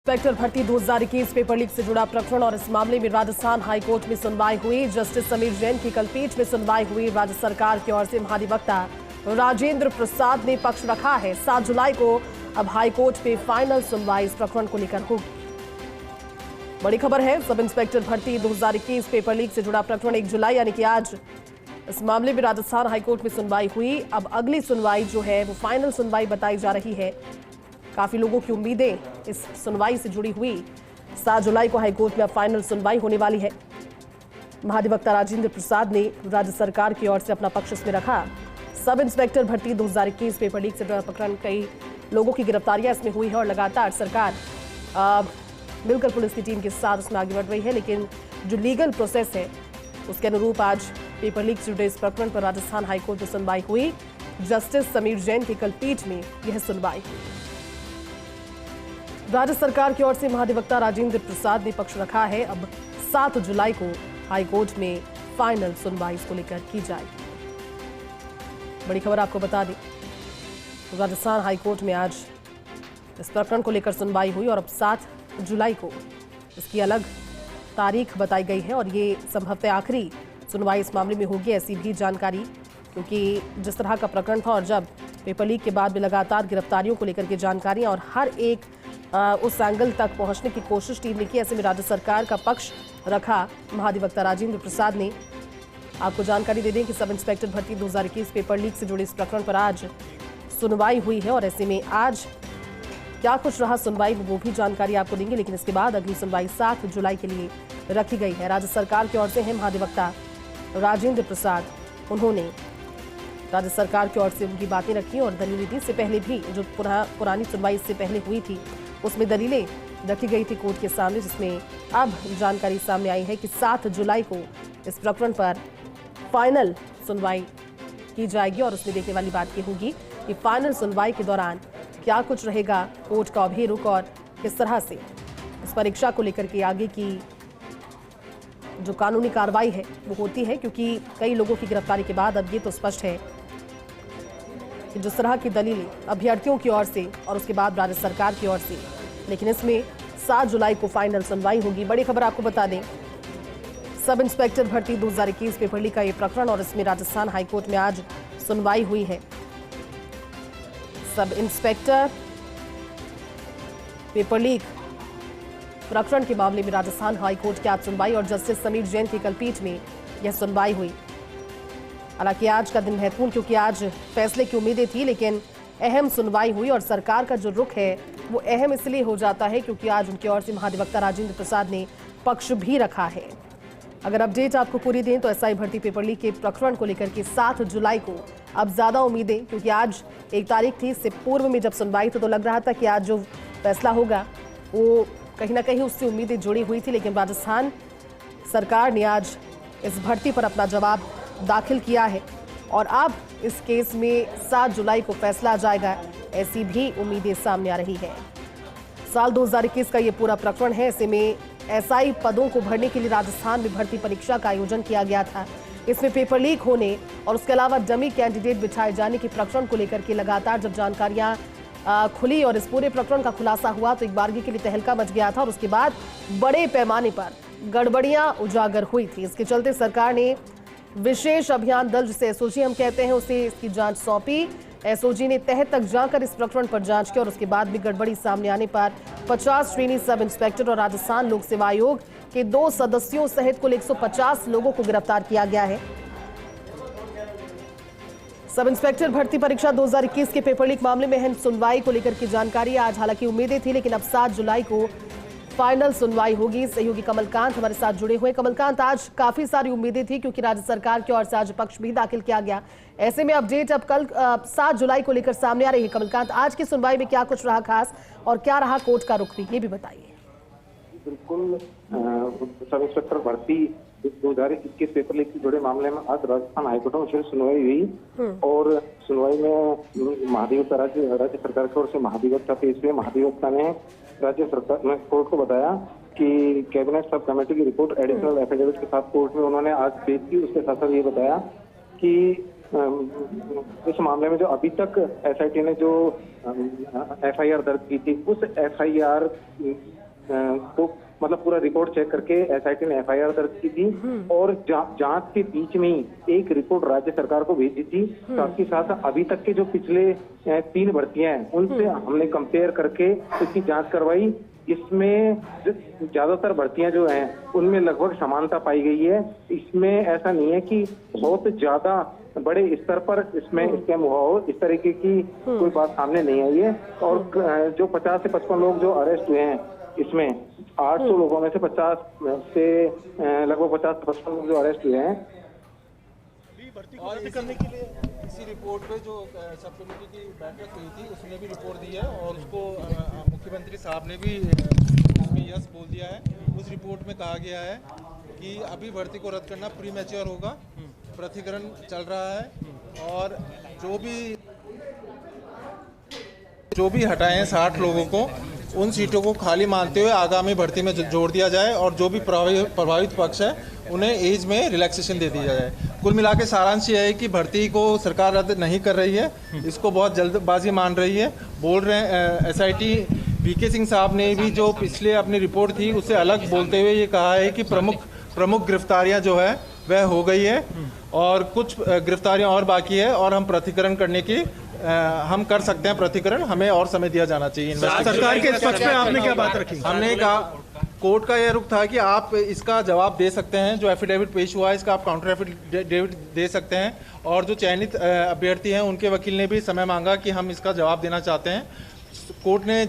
Inspector भर्ती 2021 paper leak से जुड़ा प्रकरण और इस मामले में राजस्थान हाईकोर्ट में सुनवाई हुई। जस्टिस समीर जैन की कल पीठ में सुनवाई हुई। राज्य सरकार की ओर से महाधिवक्ता राजेंद्र प्रसाद ने पक्ष रखा है। 7 जुलाई को अब हाईकोर्ट में फाइनल सुनवाई इस प्रकरण को लेकर होगी। बड़ी खबर है, सब इंस्पेक्टर भर्ती 2021 पेपर लीक से जुड़ा प्रकरण 1 जुलाई यानी कि आज इस मामले में राजस्थान हाईकोर्ट में सुनवाई हुई। अब अगली सुनवाई जो है वो फाइनल सुनवाई बताई जा रही है। काफी लोगों की उम्मीदें इस सुनवाई से जुड़ी हुई। 7 जुलाई को हाईकोर्ट में अब फाइनल सुनवाई होने वाली है। महाधिवक्ता राजेंद्र प्रसाद ने राज्य सरकार की ओर से अपना पक्ष इसमें रखा। सब इंस्पेक्टर भर्ती 2021 पेपर लीक से जुड़ा प्रकरण, कई लोगों की गिरफ्तारियां इसमें हुई है और लगातार सरकार मिलकर पुलिस की टीम के साथ उसमें आगे बढ़ रही है। लेकिन जो लीगल प्रोसेस है उसके अनुरूप आज पेपर लीक से जुड़े इस प्रकरण पर राजस्थान हाईकोर्ट में सुनवाई हुई। जस्टिस समीर जैन की कल पीठ में यह सुनवाई हुई। राज्य सरकार की ओर से महाधिवक्ता राजेंद्र प्रसाद ने पक्ष रखा है। अब 7 जुलाई को हाईकोर्ट में फाइनल सुनवाई इसको लेकर की जाएगी। बड़ी खबर आपको बता दें, राजस्थान हाईकोर्ट में आज इस प्रकरण को लेकर सुनवाई हुई और अब 7 जुलाई को इसकी अलग तारीख बताई गई है और ये संभवतः आखिरी सुनवाई इस मामले में होगी, ऐसी भी जानकारी। क्योंकि जिस तरह का प्रकरण था और जब पेपर लीक के बाद भी लगातार गिरफ्तारियों को लेकर के जानकारियां और हर एक उस एंगल तक पहुंचने की कोशिश टीम ने की, ऐसे में राज्य सरकार का पक्ष रखा महाधिवक्ता राजेंद्र प्रसाद ने। आपको जानकारी दे दें कि सब इंस्पेक्टर भर्ती 2021 पेपर लीक से जुड़े इस प्रकरण पर आज सुनवाई हुई है और ऐसे में आज क्या कुछ रहा सुनवाई वो भी जानकारी आपको देंगे। लेकिन इसके बाद अगली सुनवाई 7 जुलाई के लिए रखी गई है। राज्य सरकार की ओर से है महाधिवक्ता राजेंद्र प्रसाद, उन्होंने राज्य सरकार की ओर से उनकी बातें रखी और दलीलें दी। इससे पहले भी जो पुरानी सुनवाई इससे पहले हुई थी उसमें दलीलें रखी गई थी कोर्ट के सामने, जिसमें अब जानकारी सामने आई है कि 7 जुलाई को इस प्रकरण पर फाइनल सुनवाई की जाएगी और उसमें देखने वाली बात ये होगी कि फाइनल सुनवाई के दौरान क्या कुछ रहेगा कोर्ट का अभिरुख और किस तरह से इस परीक्षा को लेकर के आगे की जो कानूनी कार्रवाई है वो होती है। क्योंकि कई लोगों की गिरफ्तारी के बाद अब ये तो स्पष्ट है कि जिस तरह की दलीलें अभ्यर्थियों की ओर से और उसके बाद राज्य सरकार की ओर से, लेकिन इसमें 7 जुलाई को फाइनल सुनवाई होगी। बड़ी खबर आपको बता दें, सब इंस्पेक्टर भर्ती 2021 पेपर लीक का ये प्रकरण और इसमें राजस्थान हाईकोर्ट में आज सुनवाई हुई है। सब इंस्पेक्टर पेपर लीक प्रकरण के मामले में राजस्थान हाईकोर्ट की आज सुनवाई और जस्टिस समीर जैन की कल पीठ में यह सुनवाई हुई। हालांकि आज का दिन महत्वपूर्ण क्योंकि आज फैसले की उम्मीदें थी, लेकिन अहम सुनवाई हुई और सरकार का जो रुख है वो अहम इसलिए हो जाता है क्योंकि आज उनकी ओर से महाधिवक्ता राजेंद्र प्रसाद ने पक्ष भी रखा है। अगर अपडेट आपको पूरी दें तो एसआई भर्ती पेपर लीक के प्रकरण को लेकर के 7 जुलाई को अब ज्यादा उम्मीदें, क्योंकि आज 1 तारीख थी, इससे पूर्व में जब सुनवाई तो लग रहा था कि आज जो फैसला होगा वो कहीं ना कहीं उससे उम्मीदें जुड़ी हुई थी। लेकिन राजस्थान सरकार ने आज इस भर्ती पर अपना जवाब दाखिल किया है और अब इस केस में 7 जुलाई को फैसला आ जाएगा, ऐसी भी उम्मीदें सामने आ रही है। साल 2021 का ये पूरा प्रकरण है। ऐसे में एसआई पदों को भरने के लिए राजस्थान में भर्ती परीक्षा का आयोजन किया गया था। इसमें पेपर लीक होने और उसके अलावा डमी कैंडिडेट बिछाए जाने के प्रकरण को लेकर के लगातार जब जानकारियां खुली और इस पूरे प्रकरण का खुलासा हुआ तो एक बारगी के लिए तहलका मच गया था और उसके बाद बड़े पैमाने पर गड़बड़ियां उजागर हुई थी। इसके चलते सरकार ने विशेष अभियान दल, जिसे एसओजी हम कहते हैं, उसे इसकी जांच सौंपी। एसओजी ने तह तक जाकर इस प्रकरण पर जांच की और उसके बाद भी गड़बड़ी सामने आने पर 50 श्रेणी सब इंस्पेक्टर और राजस्थान लोक सेवा आयोग के 2 सदस्यों सहित कुल 150 लोगों को गिरफ्तार किया गया है। सब इंस्पेक्टर भर्ती परीक्षा 2021 के पेपर लीक मामले में अहम सुनवाई को लेकर की जानकारी आज, हालांकि उम्मीदें थी लेकिन अब 7 जुलाई को फाइनल सुनवाई होगी। सहयोगी कमलकांत हमारे साथ जुड़े हुए। कमलकांत, आज काफी सारी उम्मीदें थी क्योंकि राज्य सरकार की ओर से आज पक्ष भी दाखिल किया गया। ऐसे में अपडेट अब कल 7 जुलाई को लेकर सामने आ रही है। कमलकांत, आज की सुनवाई में क्या कुछ रहा खास और क्या रहा कोर्ट का रुख भी, ये भी बताइए। बिल्कुल, सब इंस्पेक्टर भर्ती 2021 पेपर लीक से जुड़े मामले में आज राजस्थान हाईकोर्ट में फिर सुनवाई हुई और सुनवाई में महाधिवक्ता राज्य सरकार की ओर से महाधिवक्ता पेश हुए। महाधिवक्ता ने राज्य सरकार ने कोर्ट को बताया कि कैबिनेट सब कमेटी की रिपोर्ट एडिशनल एफिडेविट के साथ कोर्ट में उन्होंने आज पेश की। उसके साथ साथ ये बताया कि इस मामले में जो अभी तक एसआईटी ने जो एफआईआर दर्ज की थी, उस एफआईआर को मतलब पूरा रिपोर्ट चेक करके एसआईटी ने एफआईआर दर्ज की थी और जांच के बीच में ही एक रिपोर्ट राज्य सरकार को भेजी थी। साथ ही साथ अभी तक के जो पिछले 3 भर्तियां हैं उनसे हमने कंपेयर करके इसकी जांच करवाई। इसमें ज्यादातर भर्तियां जो हैं उनमें लगभग समानता पाई गई है। इसमें ऐसा नहीं है कि बहुत ज्यादा बड़े स्तर पर इसमें स्कैम हुआ हो, इस तरीके की कोई बात सामने नहीं आई है। और जो 50 से 55 लोग जो अरेस्ट हुए हैं, इसमें 800 लोगों में से 50 से लगभग 50 से 55 लोग जो अरेस्ट हुए हैं। और करने के लिए इसी रिपोर्ट पे जो सब कमेटी की बैठक हुई थी उसने भी रिपोर्ट दी है और उसको मुख्यमंत्री साहब ने भी उसमें यस बोल दिया है। उस रिपोर्ट में कहा गया है कि अभी भर्ती को रद्द करना प्री मैच्योर होगा, पृथक्करण चल रहा है और जो भी हटाए हैं 60 लोगों को, उन सीटों को खाली मानते हुए आगामी भर्ती में जोड़ दिया जाए और जो भी प्रभावित पक्ष है उन्हें एज में रिलैक्सेशन दे दिया जाए। कुल मिला के सारांश ये है कि भर्ती को सरकार रद्द नहीं कर रही है, इसको बहुत जल्दबाजी मान रही है। बोल रहे हैं एसआईटी वीके सिंह साहब ने भी जो पिछले अपनी रिपोर्ट थी उससे अलग बोलते हुए ये कहा है कि प्रमुख गिरफ्तारियां जो है वह हो गई है और कुछ गिरफ्तारियां और बाकी है और हम पृथक्करण करने की हम कर सकते हैं पृथक्करण, हमें और समय दिया जाना चाहिए। सरकार के पक्ष में आपने क्या बात रखी? हमने कहा कोर्ट का यह रुख था कि आप इसका जवाब दे सकते हैं, जो एफिडेविट पेश हुआ है इसका आप काउंटर एफिडेविट दे सकते हैं और जो चयनित अभ्यर्थी हैं उनके वकील ने भी समय मांगा कि हम इसका जवाब देना चाहते हैं। कोर्ट ने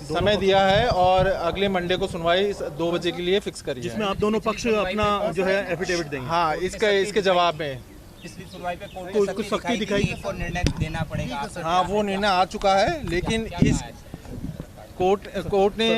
समय दिया है और अगले मंडे को सुनवाई 2 बजे के लिए फिक्स करी है, जिसमें आप दोनों पक्ष अपना जो है एफिडेविट देंगे। हाँ, इसके जवाब में पिछली सुनवाई पे कोर्ट तो ने उसको सख्ती दिखाई को निर्णय देना पड़ेगा। हाँ, वो निर्णय आ चुका है, लेकिन इस कोर्ट ने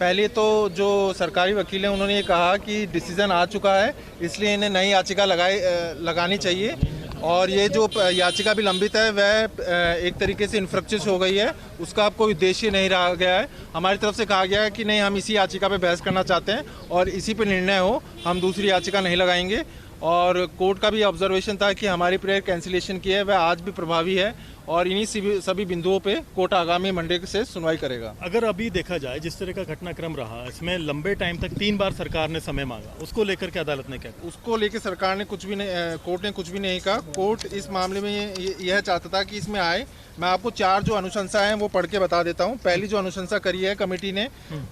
पहले तो जो सरकारी वकील हैं उन्होंने ये कहा कि डिसीजन आ चुका है इसलिए इन्हें नई याचिका लगानी चाहिए और ये जो याचिका भी लंबित है वह एक तरीके से इन्फ्रक्चर्स हो गई है, उसका अब कोई उद्देश्य नहीं रहा गया है। हमारी तरफ से कहा गया है कि नहीं, हम इसी याचिका पे बहस करना चाहते हैं और इसी पे निर्णय हो, हम दूसरी याचिका नहीं लगाएंगे। और कोर्ट का भी ऑब्जर्वेशन था कि हमारी प्रेयर कैंसिलेशन की है वह आज भी प्रभावी है और इन्हीं सभी बिंदुओं पे कोर्ट आगामी मंडे से सुनवाई करेगा। अगर अभी देखा जाए जिस तरह का घटनाक्रम रहा, इसमें लंबे टाइम तक 3 बार सरकार ने समय मांगा, उसको लेकर के अदालत ने क्या कहा? उसको लेकर सरकार ने कुछ भी नहीं, कोर्ट ने कुछ भी नहीं कहा। कोर्ट इस मामले में यह चाहता था कि इसमें आए। मैं आपको 4 जो अनुशंसा हैं वो पढ़ के बता देता हूँ। पहली जो अनुशंसा करी है कमेटी ने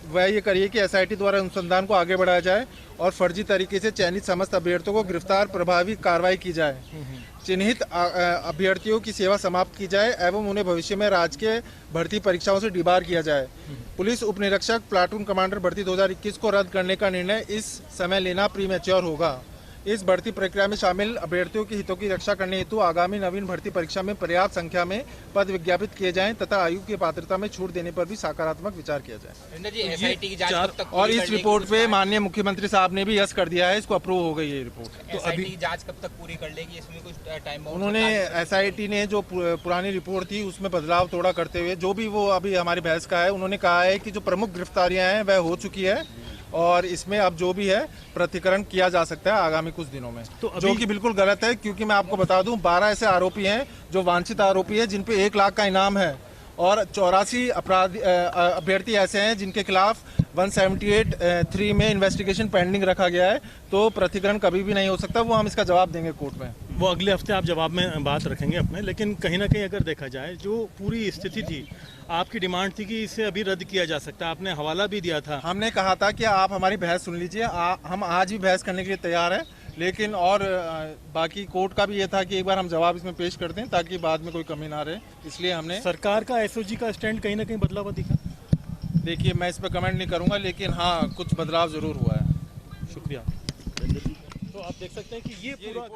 वह ये करी है कि एसआईटी द्वारा अनुसंधान को आगे बढ़ाया जाए और फर्जी तरीके से चयनित समस्त अभ्यर्थियों को गिरफ्तार प्रभावी कार्रवाई की जाए, चिन्हित अभ्यर्थियों की सेवा समाप्त की जाए एवं उन्हें भविष्य में राजकीय भर्ती परीक्षाओं से डिबार किया जाए। पुलिस उप निरीक्षक प्लाटून कमांडर भर्ती 2021 को रद्द करने का निर्णय इस समय लेना प्रीमैच्योर होगा। इस भर्ती प्रक्रिया में शामिल अभ्यर्थियों के हितों की रक्षा करने हेतु आगामी नवीन भर्ती परीक्षा में पर्याप्त संख्या में पद विज्ञापित किए जाएं तथा आयु की पात्रता में छूट देने पर भी सकारात्मक विचार किया जाए। और इस रिपोर्ट पे माननीय मुख्यमंत्री साहब ने भी यस कर दिया है, इसको अप्रूव हो गई है रिपोर्ट। तो अभी जांच कब तक पूरी कर लेगी, इसमें कुछ टाइम? उन्होंने एसआईटी ने जो पुरानी रिपोर्ट थी उसमें बदलाव थोड़ा करते हुए जो भी वो अभी हमारी बहस का है, उन्होंने कहा है कि जो प्रमुख गिरफ्तारियां हैं वह हो चुकी है और इसमें अब जो भी है पृथक्करण किया जा सकता है आगामी कुछ दिनों में, तो जो कि बिल्कुल गलत है। क्योंकि मैं आपको बता दूं 12 ऐसे आरोपी हैं जो वांछित आरोपी है जिन पे 1 लाख का इनाम है और 84 अभ्यर्थी ऐसे हैं जिनके खिलाफ 178(3) में इन्वेस्टिगेशन पेंडिंग रखा गया है। तो पृथक्करण कभी भी नहीं हो सकता, वो हम इसका जवाब देंगे कोर्ट में। वो अगले हफ्ते आप जवाब में बात रखेंगे अपने, लेकिन कहीं ना कहीं अगर देखा जाए जो पूरी स्थिति थी, आपकी डिमांड थी कि इसे अभी रद्द किया जा सकता है, आपने हवाला भी दिया था। हमने कहा था कि आप हमारी बहस सुन लीजिए, हम आज भी बहस करने के लिए तैयार हैं, लेकिन और बाकी कोर्ट का भी ये था कि एक बार हम जवाब इसमें पेश कर दें ताकि बाद में कोई कमी ना रहे, इसलिए हमने। सरकार का एसओजी का स्टैंड कहीं ना कहीं बदला हुआ दिखा? देखिए, मैं इस पर कमेंट नहीं करूंगा, लेकिन हाँ कुछ बदलाव जरूर हुआ है। शुक्रिया। तो आप देख सकते हैं कि ये पूरा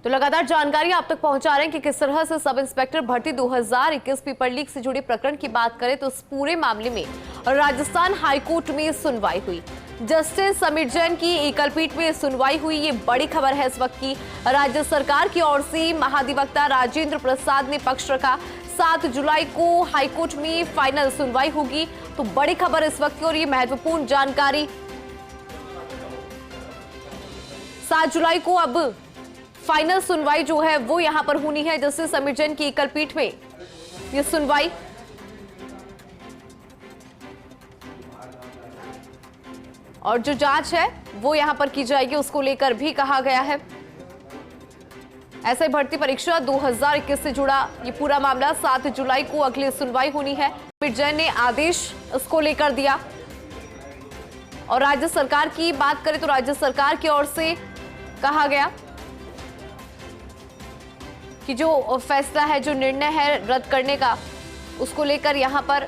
तो लगातार जानकारी आप तक पहुंचा रहे हैं कि किस तरह से सब इंस्पेक्टर भर्ती 2021 पेपर लीक से जुड़े प्रकरण की बात करें तो इस पूरे मामले में राजस्थान हाईकोर्ट में सुनवाई हुई। जस्टिस समीर जैन की एकल पीठ में सुनवाई हुई। ये बड़ी खबर है इस वक्त की। राज्य सरकार की ओर से महाधिवक्ता राजेंद्र प्रसाद ने पक्ष रखा। 7 जुलाई को हाईकोर्ट में फाइनल सुनवाई होगी। तो बड़ी खबर इस वक्त की और ये महत्वपूर्ण जानकारी। 7 जुलाई को अब फाइनल सुनवाई जो है वो यहां पर होनी है। जस्टिस समीर जैन की एकल पीठ में ये सुनवाई और जो जांच है वो यहां पर की जाएगी, उसको लेकर भी कहा गया है। ऐसे भर्ती परीक्षा 2021 से जुड़ा ये पूरा मामला 7 जुलाई को अगली सुनवाई होनी है। समीर जैन ने आदेश इसको लेकर दिया। और राज्य सरकार की बात करें तो राज्य सरकार की ओर से कहा गया कि जो फैसला है, जो निर्णय है रद्द करने का, उसको लेकर यहां पर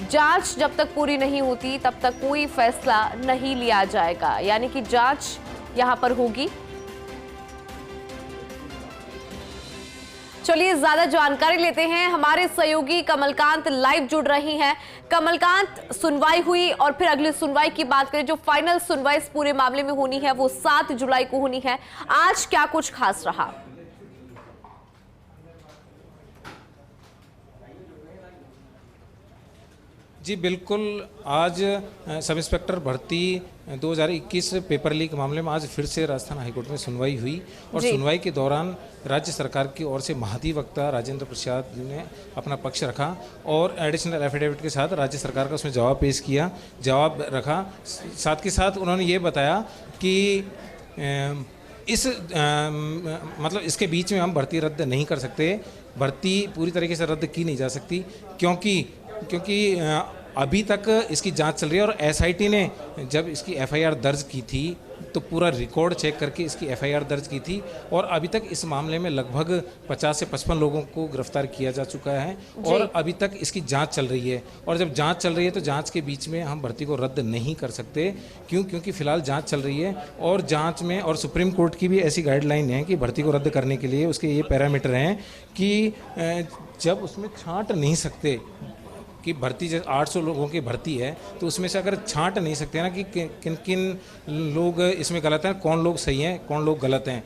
जांच जब तक पूरी नहीं होती तब तक कोई फैसला नहीं लिया जाएगा। यानी कि जांच यहां पर होगी। चलिए ज्यादा जानकारी लेते हैं। हमारे सहयोगी कमलकांत लाइव जुड़ रही हैं। कमलकांत, सुनवाई हुई और फिर अगली सुनवाई की बात करें, जो फाइनल सुनवाई इस पूरे मामले में होनी है वो 7 जुलाई को होनी है। आज क्या कुछ खास रहा? जी बिल्कुल, आज सब इंस्पेक्टर भर्ती 2021 पेपर लीक मामले में आज फिर से राजस्थान हाईकोर्ट में सुनवाई हुई। और सुनवाई के दौरान राज्य सरकार की ओर से महाधिवक्ता राजेंद्र प्रसाद जी ने अपना पक्ष रखा और एडिशनल एफिडेविट के साथ राज्य सरकार का उसमें जवाब पेश किया, जवाब रखा। साथ के साथ उन्होंने ये बताया कि मतलब इसके बीच में हम भर्ती रद्द नहीं कर सकते। भर्ती पूरी तरीके से रद्द की नहीं जा सकती क्योंकि अभी तक इसकी जांच चल रही है। और एसआईटी ने जब इसकी एफआईआर दर्ज की थी तो पूरा रिकॉर्ड चेक करके इसकी एफआईआर दर्ज की थी और अभी तक इस मामले में लगभग 50 से 55 लोगों को गिरफ्तार किया जा चुका है और अभी तक इसकी जांच चल रही है। और जब जांच चल रही है तो जांच के बीच में हम भर्ती को रद्द नहीं कर सकते। क्योंकि फिलहाल जांच चल रही है और जांच में और सुप्रीम कोर्ट की भी ऐसी गाइडलाइन है कि भर्ती को रद्द करने के लिए उसके ये पैरामीटर हैं कि जब उसमें छांट नहीं सकते कि भर्ती जैसे 800 लोगों की भर्ती है तो उसमें से अगर छांट नहीं सकते ना कि किन किन लोग इसमें गलत हैं, कौन लोग सही हैं, कौन लोग गलत हैं,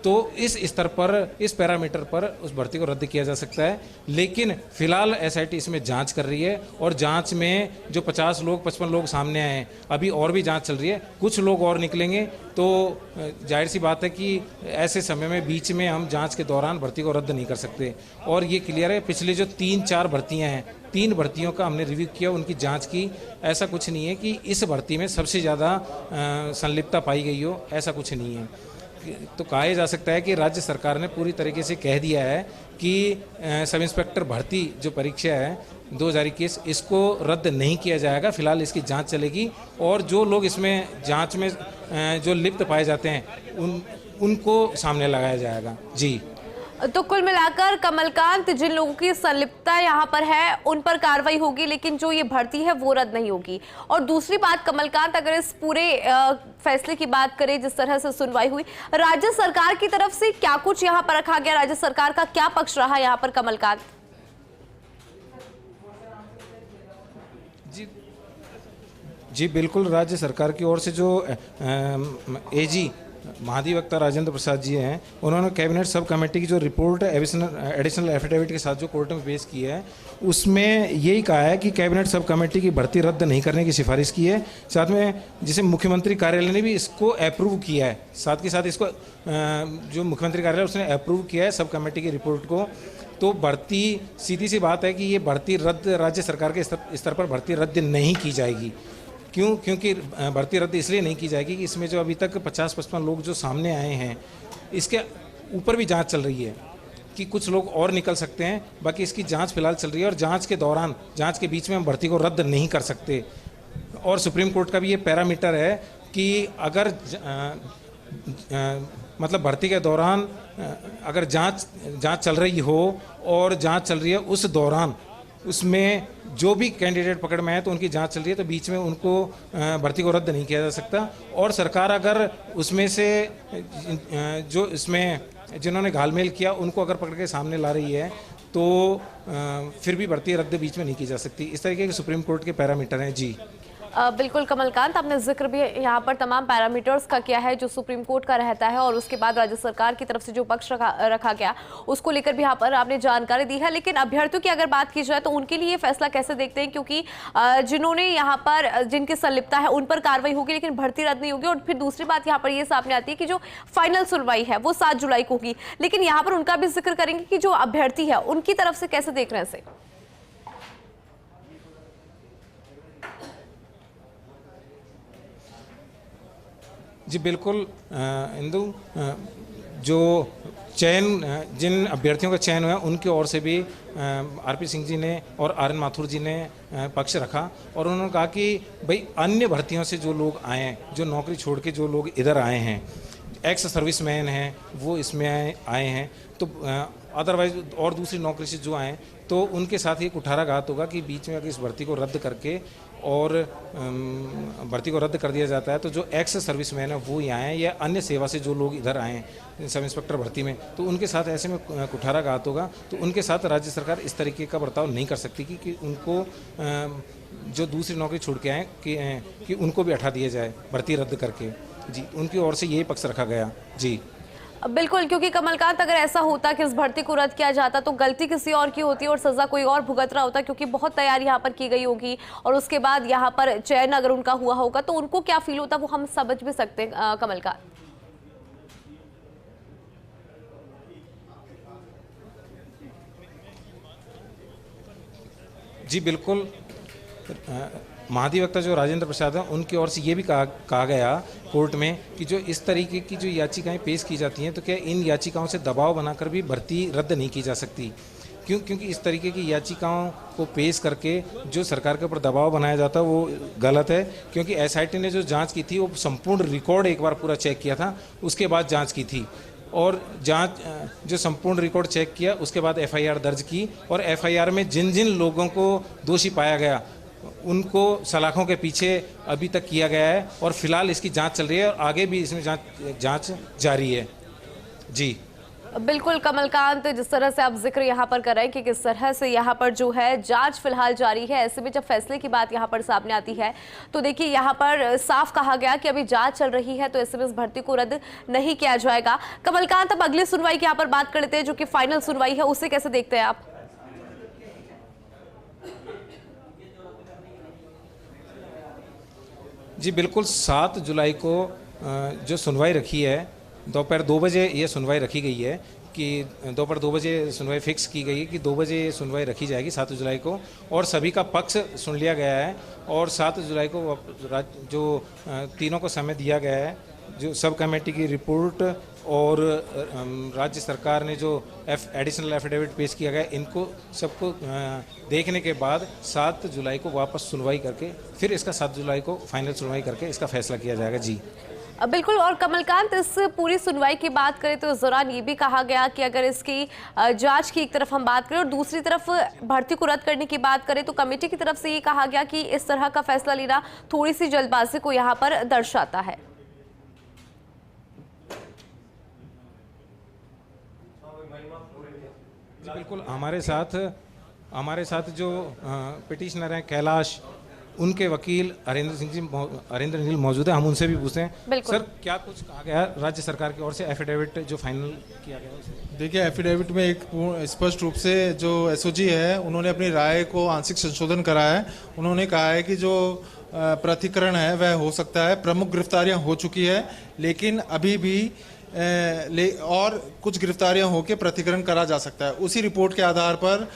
तो इस स्तर पर, इस पैरामीटर पर उस भर्ती को रद्द किया जा सकता है। लेकिन फिलहाल एसआईटी इसमें जांच कर रही है और जांच में जो 50 लोग 55 लोग सामने आए हैं, अभी और भी जांच चल रही है, कुछ लोग और निकलेंगे तो जाहिर सी बात है कि ऐसे समय में बीच में हम जांच के दौरान भर्ती को रद्द नहीं कर सकते। और ये क्लियर है, पिछले जो 3-4 भर्तियाँ हैं, 3 भर्तियों का हमने रिव्यू किया, उनकी जांच की। ऐसा कुछ नहीं है कि इस भर्ती में सबसे ज़्यादा संलिप्तता पाई गई हो, ऐसा कुछ नहीं है। तो कहा जा सकता है कि राज्य सरकार ने पूरी तरीके से कह दिया है कि सब इंस्पेक्टर भर्ती जो परीक्षा है 2021 इसको रद्द नहीं किया जाएगा। फिलहाल इसकी जांच चलेगी और जो लोग इसमें जांच में जो लिप्त पाए जाते हैं उनको सामने लगाया जाएगा। जी, तो कुल मिलाकर कमलकांत, जिन लोगों की संलिप्तता यहाँ पर है उन पर कार्रवाई होगी, लेकिन जो ये भर्ती है वो रद्द नहीं होगी। और दूसरी बात कमलकांत, अगर इस पूरे फैसले की बात करें, जिस तरह से सुनवाई हुई, राज्य सरकार की तरफ से क्या कुछ यहाँ पर रखा गया, राज्य सरकार का क्या पक्ष रहा यहाँ पर कमलकांत? जी बिल्कुल, राज्य सरकार की ओर से जो एजी महाधिवक्ता राजेंद्र प्रसाद जी हैं, उन्होंने कैबिनेट सब कमेटी की जो रिपोर्ट एडिशनल एफिडेविट के साथ जो कोर्ट में पेश की है उसमें यही कहा है कि कैबिनेट सब कमेटी की भर्ती रद्द नहीं करने की सिफारिश की है। साथ में जिसे मुख्यमंत्री कार्यालय ने भी इसको अप्रूव किया है, साथ के साथ इसको जो मुख्यमंत्री कार्यालय उसने अप्रूव किया है सब कमेटी की रिपोर्ट को। तो भर्ती, सीधी सी बात है कि ये भर्ती रद्द राज्य सरकार के स्तर पर भर्ती रद्द नहीं की जाएगी। क्योंकि भर्ती रद्द इसलिए नहीं की जाएगी कि इसमें जो अभी तक 50-55 लोग जो सामने आए हैं, इसके ऊपर भी जांच चल रही है कि कुछ लोग और निकल सकते हैं। बाकी इसकी जांच फिलहाल चल रही है और जांच के दौरान, जांच के बीच में हम भर्ती को रद्द नहीं कर सकते। और सुप्रीम कोर्ट का भी ये पैरामीटर है कि अगर मतलब भर्ती के दौरान अगर जांच चल रही हो और जांच चल रही है उस दौरान उसमें जो भी कैंडिडेट पकड़ में है तो उनकी जांच चल रही है, तो बीच में उनको भर्ती को रद्द नहीं किया जा सकता। और सरकार अगर उसमें से जो इसमें जिन्होंने घालमेल किया उनको अगर पकड़ के सामने ला रही है तो फिर भी भर्ती रद्द बीच में नहीं की जा सकती। इस तरीके के सुप्रीम कोर्ट के पैरामीटर हैं। जी, बिल्कुल कमलकांत, आपने जिक्र भी यहाँ पर तमाम पैरामीटर्स का किया है जो सुप्रीम कोर्ट का रहता है और उसके बाद राज्य सरकार की तरफ से जो पक्ष रखा गया उसको लेकर भी यहाँ पर आपने जानकारी दी है। लेकिन अभ्यर्थियों की अगर बात की जाए तो उनके लिए फैसला कैसे देखते हैं, क्योंकि जिन्होंने यहाँ पर जिनकी संलिप्तता है उन पर कार्रवाई होगी लेकिन भर्ती रद्द नहीं होगी। और फिर दूसरी बात यहाँ पर ये सामने आती है कि जो फाइनल सुनवाई है वो 7 जुलाई को होगी, लेकिन यहाँ पर उनका भी जिक्र करेंगे कि जो अभ्यर्थी है उनकी तरफ से कैसे देख रहे हैं इसे। जी बिल्कुल इंदु, जो चयन जिन अभ्यर्थियों का चयन हुआ उनकी ओर से भी आरपी सिंह जी ने और आर एन माथुर जी ने पक्ष रखा और उन्होंने कहा कि भाई अन्य भर्तियों से जो लोग आए हैं, जो नौकरी छोड़ के जो लोग इधर आए हैं, एक्स सर्विसमैन हैं, वो इसमें आए हैं, तो अदरवाइज और दूसरी नौकरी से जो आए तो उनके साथ ये कुठाराघात होगा कि बीच में अगर इस भर्ती को रद्द करके और भर्ती को रद्द कर दिया जाता है तो जो एक्स सर्विसमैन है वो यहाँ आए या अन्य सेवा से जो लोग इधर आए हैं सब इंस्पेक्टर भर्ती में, तो उनके साथ ऐसे में कुठाराघात होगा। तो उनके साथ राज्य सरकार इस तरीके का बर्ताव नहीं कर सकती कि उनको जो दूसरी नौकरी छोड़ के आए कि उनको भी हटा दिया जाए भर्ती रद्द करके। जी, उनकी ओर से यही पक्ष रखा गया। जी बिल्कुल, क्योंकि कमलकांत अगर ऐसा होता कि इस भर्ती को रद्द किया जाता तो गलती किसी और की होती और सजा कोई और भुगत रहा होता, क्योंकि बहुत तैयारी यहाँ पर की गई होगी और उसके बाद यहाँ पर चयन अगर उनका हुआ होगा तो उनको क्या फील होता वो हम समझ भी सकते हैं कमलकांत। जी बिल्कुल, महाधिवक्ता जो राजेंद्र प्रसाद हैं उनकी ओर से ये भी कहा गया कोर्ट में कि जो इस तरीके की जो याचिकाएं पेश की जाती हैं तो क्या इन याचिकाओं से दबाव बनाकर भी भर्ती रद्द नहीं की जा सकती। क्योंकि इस तरीके की याचिकाओं को पेश करके जो सरकार के ऊपर दबाव बनाया जाता है वो गलत है, क्योंकि एसआईटी ने जो जांच की थी वो संपूर्ण रिकॉर्ड एक बार पूरा चेक किया था, उसके बाद जांच की थी और जांच जो संपूर्ण रिकॉर्ड चेक किया उसके बाद एफआईआर दर्ज की और एफआईआर में जिन जिन लोगों को दोषी पाया गया उनको सलाखों के पीछे अभी तक किया गया है और फिलहाल इसकी जांच चल रही है और आगे भी इसमें जांच जारी है। जी बिल्कुल कमलकांत, जिस तरह से आप जिक्र यहाँ पर कर रहे हैं कि किस तरह से यहाँ पर जो है जांच फिलहाल जारी है, ऐसे में जब फैसले की बात यहाँ पर सामने आती है तो देखिए यहाँ पर साफ कहा गया कि अभी जांच चल रही है तो ऐसे में इस भर्ती को रद्द नहीं किया जाएगा। कमलकांत, अब अगली सुनवाई की यहाँ पर बात कर लेते हैं जो कि फाइनल सुनवाई है, उसे कैसे देखते हैं आप। जी बिल्कुल, 7 जुलाई को जो सुनवाई रखी है दोपहर 2 बजे ये सुनवाई रखी गई है कि दोपहर 2 बजे सुनवाई फिक्स की गई है कि 2 बजे सुनवाई रखी जाएगी 7 जुलाई को और सभी का पक्ष सुन लिया गया है और 7 जुलाई को जो तीनों को समय दिया गया है, जो सब कमेटी की रिपोर्ट और राज्य सरकार ने जो एडिशनल एफिडेविट पेश किया गया, इनको सबको देखने के बाद 7 जुलाई को वापस सुनवाई करके फिर इसका 7 जुलाई को फाइनल सुनवाई करके इसका फैसला किया जाएगा। जी बिल्कुल, और कमलकांत, इस पूरी सुनवाई की बात करें तो इस दौरान ये भी कहा गया कि अगर इसकी जांच की एक तरफ हम बात करें और दूसरी तरफ भर्ती को रद्द करने की बात करें तो कमेटी की तरफ से ये कहा गया कि इस तरह का फैसला लेना थोड़ी सी जल्दबाजी को यहाँ पर दर्शाता है। बिल्कुल, हमारे साथ जो पिटिशनर हैं कैलाश, उनके वकील हरेंद्र नील मौजूद है, हम उनसे भी पूछते हैं। सर, क्या कुछ कहा गया राज्य सरकार की ओर से एफिडेविट जो फाइनल किया गया? देखिए, एफिडेविट में एक स्पष्ट रूप से जो एसओजी है उन्होंने अपनी राय को आंशिक संशोधन करा है। उन्होंने कहा है कि जो प्रतिकरण है वह हो सकता है, प्रमुख गिरफ्तारियां हो चुकी है लेकिन अभी भी और कुछ गिरफ्तारियां होकर प्रतिकरण करा जा सकता है। उसी रिपोर्ट के आधार पर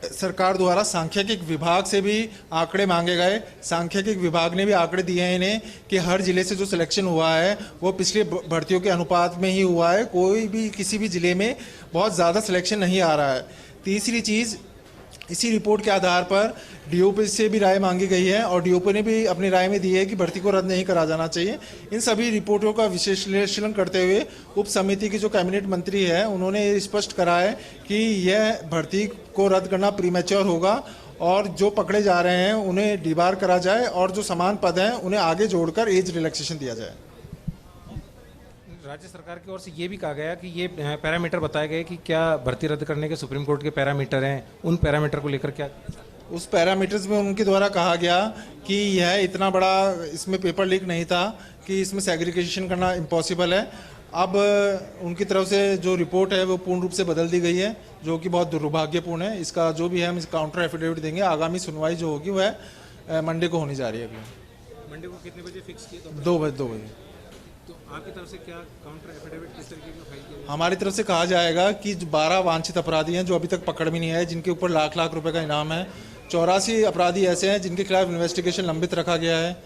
सरकार द्वारा सांख्यिकी विभाग से भी आंकड़े मांगे गए। सांख्यिकी विभाग ने भी आंकड़े दिए हैं इन्हें कि हर जिले से जो सिलेक्शन हुआ है वो पिछले भर्तियों के अनुपात में ही हुआ है, कोई भी किसी भी जिले में बहुत ज़्यादा सिलेक्शन नहीं आ रहा है। तीसरी चीज़, इसी रिपोर्ट के आधार पर डीओपी से भी राय मांगी गई है और डीओपी ने भी अपनी राय में दी है कि भर्ती को रद्द नहीं करा जाना चाहिए। इन सभी रिपोर्टों का विश्लेषण करते हुए उप समिति की जो कैबिनेट मंत्री है उन्होंने स्पष्ट करा है कि यह भर्ती को रद्द करना प्रीमैच्योर होगा और जो पकड़े जा रहे हैं उन्हें डिबार करा जाए और जो समान पद हैं उन्हें आगे जोड़कर एज रिलैक्सेशन दिया जाए। राज्य सरकार की ओर से ये भी कहा गया कि ये पैरामीटर बताए गए कि क्या भर्ती रद्द करने के सुप्रीम कोर्ट के पैरामीटर हैं, उन पैरामीटर को लेकर क्या? उस पैरामीटर्स में उनके द्वारा कहा गया कि यह इतना बड़ा इसमें पेपर लीक नहीं था कि इसमें सेग्रीगेशन करना इम्पॉसिबल है। अब उनकी तरफ से जो रिपोर्ट है वो पूर्ण रूप से बदल दी गई है, जो कि बहुत दुर्भाग्यपूर्ण है। इसका जो भी है हम इस काउंटर एफिडेविट देंगे। आगामी सुनवाई जो होगी वह मंडे को होनी जा रही है। अभी मंडे को कितने बजे फिक्स किए? 2 बजे। तो आपकी तरफ से क्या काउंटर एफिडेविट किस तरीके का फाइल किया? हमारी तरफ से कहा जाएगा कि 12 वांछित अपराधी हैं जो अभी तक पकड़ में नहीं आए, जिनके ऊपर लाख लाख रुपए का इनाम है। 84 अपराधी ऐसे हैं जिनके खिलाफ इन्वेस्टिगेशन लंबित रखा गया है।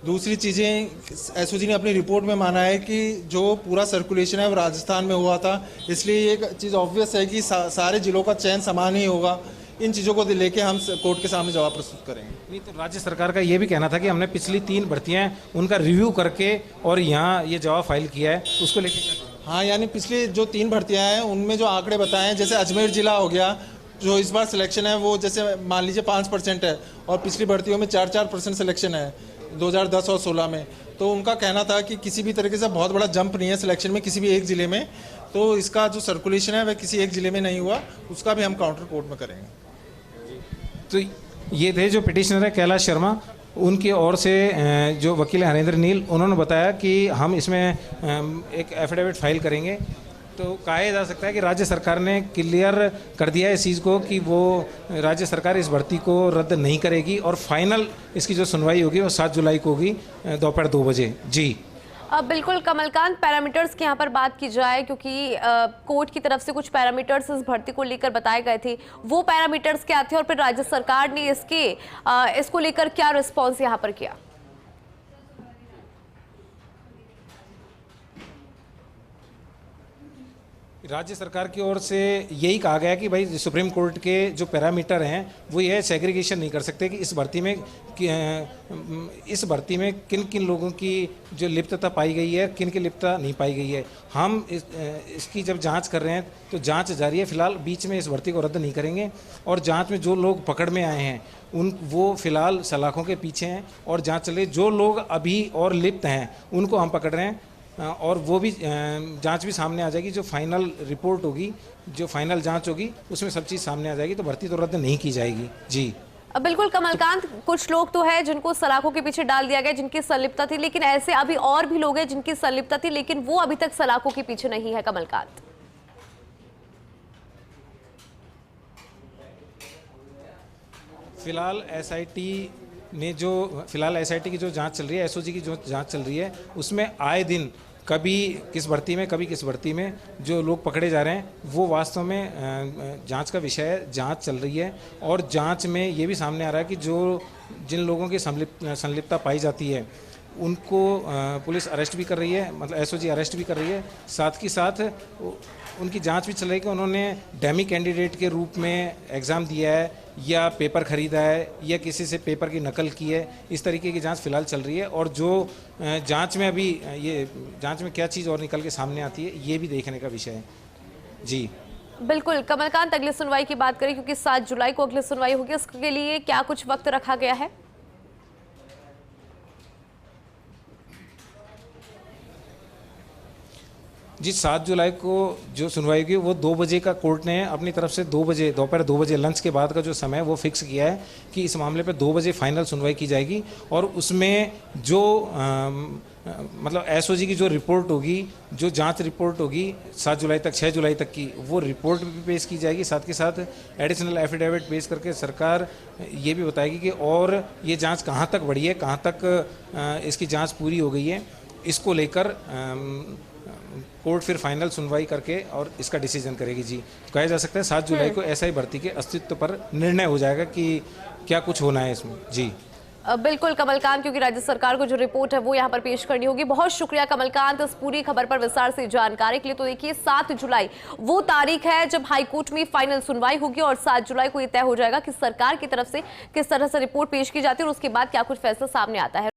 दूसरी चीज़ें, एसओजी ने अपनी रिपोर्ट में माना है कि जो पूरा सर्कुलेशन है वो राजस्थान में हुआ था, इसलिए एक चीज़ ऑब्वियस है कि सारे जिलों का चयन समान ही होगा। इन चीज़ों को लेके हम कोर्ट के सामने जवाब प्रस्तुत करेंगे। नहीं तो राज्य सरकार का ये भी कहना था कि हमने पिछली 3 भर्तियां उनका रिव्यू करके और यहाँ ये जवाब फाइल किया है, उसको लेके क्या? हाँ, यानी पिछली जो 3 भर्तियां हैं उनमें जो आंकड़े बताए हैं, जैसे अजमेर जिला हो गया, जो इस बार सिलेक्शन है वो जैसे मान लीजिए 5% है और पिछली भर्तियों में 4% सिलेक्शन है 2010 और 16 में। तो उनका कहना था कि किसी भी तरीके से बहुत बड़ा जंप नहीं है सिलेक्शन में किसी भी एक ज़िले में, तो इसका जो सर्कुलेशन है वह किसी एक ज़िले में नहीं हुआ, उसका भी हम काउंटर कोर्ट में करेंगे। तो ये थे जो पिटिशनर है कैलाश शर्मा, उनकी ओर से जो वकील हरेंद्र नील, उन्होंने बताया कि हम इसमें एक एफिडेविट फाइल करेंगे। तो कहा जा सकता है कि राज्य सरकार ने क्लियर कर दिया है इस चीज़ को कि वो राज्य सरकार इस भर्ती को रद्द नहीं करेगी और फाइनल इसकी जो सुनवाई होगी वो 7 जुलाई को होगी दोपहर 2 बजे। जी बिल्कुल कमलकांत, पैरामीटर्स की यहाँ पर बात की जाए, क्योंकि कोर्ट की तरफ से कुछ पैरामीटर्स इस भर्ती को लेकर बताए गए थे, वो पैरामीटर्स क्या थे और फिर राज्य सरकार ने इसको लेकर क्या रिस्पॉन्स यहाँ पर किया? राज्य सरकार की ओर से यही कहा गया कि भाई सुप्रीम कोर्ट के जो पैरामीटर हैं वो ये सेग्रीगेशन नहीं कर सकते कि इस भर्ती में किन किन लोगों की जो लिप्तता पाई गई है, किन की लिप्तता नहीं पाई गई है। हम इसकी जब जांच कर रहे हैं तो जांच जारी है, फिलहाल बीच में इस भर्ती को रद्द नहीं करेंगे। और जांच में जो लोग पकड़ में आए हैं वो फिलहाल सलाखों के पीछे हैं और जांच चल रही है। जो लोग अभी और लिप्त हैं उनको हम पकड़ रहे हैं और वो भी जांच भी सामने आ जाएगी। जो फाइनल रिपोर्ट होगी, जो फाइनल जांच होगी, उसमें सब चीज़ सामने आ जाएगी, तो भर्ती तो रद्द नहीं की जाएगी। जी बिल्कुल कमलकांत, कुछ लोग तो है जिनको सलाखों के पीछे डाल दिया गया, जिनकी संलिप्तता थी, लेकिन ऐसे अभी और भी लोग हैं जिनकी संलिप्तता थी लेकिन वो अभी तक सलाखों के पीछे नहीं है। कमलकांत, फिलहाल एसआईटी की जो जांच चल रही है, एसओजी की जो जांच चल रही है, उसमें आए दिन कभी किस भर्ती में कभी किस भर्ती में जो लोग पकड़े जा रहे हैं वो वास्तव में जांच का विषय है। जांच चल रही है और जांच में ये भी सामने आ रहा है कि जिन लोगों की संलिप्तता पाई जाती है उनको पुलिस अरेस्ट भी कर रही है, मतलब एसओजी अरेस्ट भी कर रही है। साथ ही साथ उनकी जांच भी चल रही है कि उन्होंने डैमी कैंडिडेट के रूप में एग्ज़ाम दिया है या पेपर खरीदा है या किसी से पेपर की नकल की है। इस तरीके की जांच फिलहाल चल रही है और जो जांच में अभी ये जांच में क्या चीज़ और निकल के सामने आती है ये भी देखने का विषय है। जी बिल्कुल कमलकांत, अगली सुनवाई की बात करें क्योंकि 7 जुलाई को अगली सुनवाई होगी, उसके लिए क्या कुछ वक्त रखा गया है? जी 7 जुलाई को जो सुनवाई होगी वो 2 बजे का कोर्ट ने अपनी तरफ से 2 बजे दोपहर 2 बजे लंच के बाद का जो समय है वो फिक्स किया है कि इस मामले पे 2 बजे फाइनल सुनवाई की जाएगी। और उसमें जो मतलब एसओजी की जो रिपोर्ट होगी, जो जांच रिपोर्ट होगी 7 जुलाई तक 6 जुलाई तक की, वो रिपोर्ट भी पेश की जाएगी। साथ के साथ एडिशनल एफिडेविट पेश करके सरकार ये भी बताएगी कि और ये जांच कहाँ तक बढ़ी है, कहाँ तक इसकी जांच पूरी हो गई है। इसको लेकर कोर्ट फिर फाइनल सुनवाई करके और इसका डिसीजन करेगी। जी तो कहा जा सकता है 7 जुलाई को एसआई भर्ती के अस्तित्व पर निर्णय हो जाएगा कि क्या कुछ होना है इसमें। जी बिल्कुल कमलकांत, क्योंकि राज्य सरकार को जो रिपोर्ट है वो यहाँ पर पेश करनी होगी। बहुत शुक्रिया कमलकांत इस पूरी खबर पर विस्तार से जानकारी के लिए। तो देखिए 7 जुलाई वो तारीख है जब हाईकोर्ट में फाइनल सुनवाई होगी और 7 जुलाई को ये तय हो जाएगा कि सरकार की तरफ से किस तरह से रिपोर्ट पेश की जाती है और उसके बाद क्या कुछ फैसला सामने आता है।